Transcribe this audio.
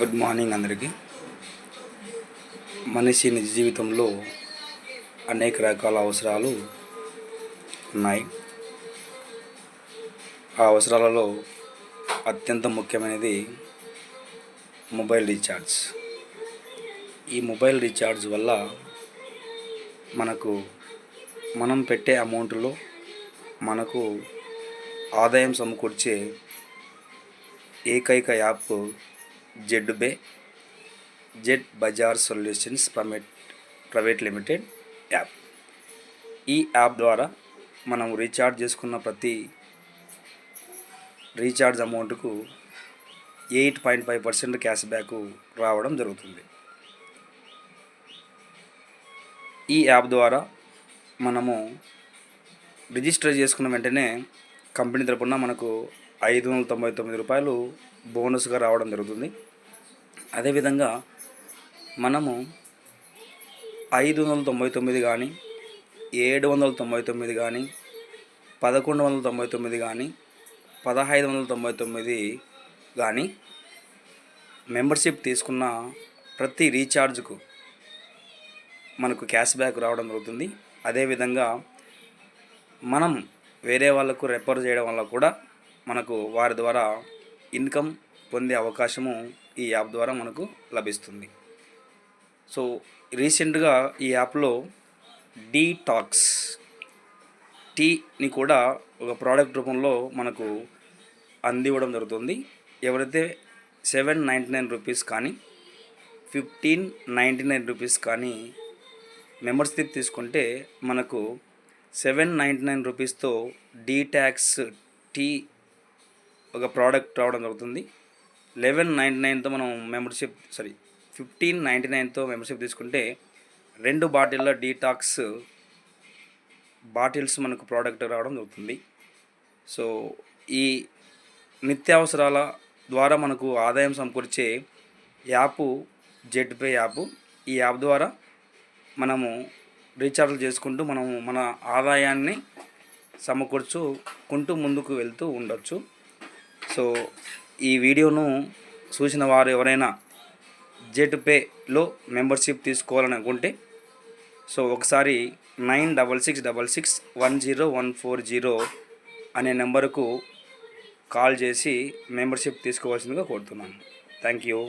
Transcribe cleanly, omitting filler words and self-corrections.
Good morning అందరికీ. మనిషి నిజ జీవితంలో అనేక రకాల అవసరాలు ఉన్నాయి. ఆ అవసరాలలో అత్యంత ముఖ్యమైనది మొబైల్ రీఛార్జ్. ఈ మొబైల్ రీఛార్జ్ వల్ల మనం పెట్టే అమౌంట్లో మనకు ఆదాయం సమకూర్చే ఏకైక app Z Bajaj solutions private limited app. ఈ యాప్ ద్వారా మనం రీఛార్జ్ చేసుకున్న ప్రతి రీఛార్జ్ అమౌంట్కు 8.5% క్యాష్ బ్యాక్ రావడం జరుగుతుంది. ఈ యాప్ ద్వారా మనము రిజిస్టర్ చేసుకున్న వెంటనే కంపెనీ తరపున మనకు 599 రూపాయలు బోనస్గా రావడం జరుగుతుంది. అదేవిధంగా మనము 599 కానీ 799 కానీ 1199 కానీ 1599 కానీ మెంబర్షిప్ తీసుకున్న ప్రతి రీఛార్జ్కు మనకు క్యాష్ బ్యాక్ రావడం జరుగుతుంది. అదేవిధంగా మనం వేరే వాళ్ళకు రెఫర్ చేయడం వల్ల కూడా మనకు వారి ద్వారా ఇన్కమ్ పొందే అవకాశము ఈ యాప్ ద్వారా మనకు లభిస్తుంది. సో రీసెంట్గా ఈ యాప్లో డీటాక్స్ టీని కూడా ఒక ప్రోడక్ట్ రూపంలో మనకు అందివ్వడం జరుగుతుంది. ఎవరైతే 799 రూపీస్ కానీ 1599 రూపీస్ కానీ మెంబర్షిప్ తీసుకుంటే మనకు 799 రూపీస్తో డీటాక్స్ టీ ఒక ప్రోడక్ట్ రావడం జరుగుతుంది. 1199తో మనం 1599తో మెంబర్షిప్ తీసుకుంటే 2 బాటిళ్ళ డీటాక్స్ బాటిల్స్ మనకు ప్రోడక్ట్ రావడం జరుగుతుంది. సో ఈ నిత్యావసరాల ద్వారా మనకు ఆదాయం సమకూర్చే యాప్ జెడ్ పే యాప్. ఈ యాప్ ద్వారా మనము రీఛార్జ్ చేసుకుంటూ మన ఆదాయాన్ని సమకూర్చుకుంటూ ముందుకు వెళ్తూ ఉండొచ్చు. సో ఈ వీడియోను చూసిన వారు ఎవరైనా జెడ్ పేలో మెంబర్షిప్ తీసుకోవాలని అనుకుంటే సో ఒకసారి 9666610140 అనే నెంబరుకు కాల్ చేసి మెంబర్షిప్ తీసుకోవాల్సిందిగా కోరుతున్నాను. Thank you.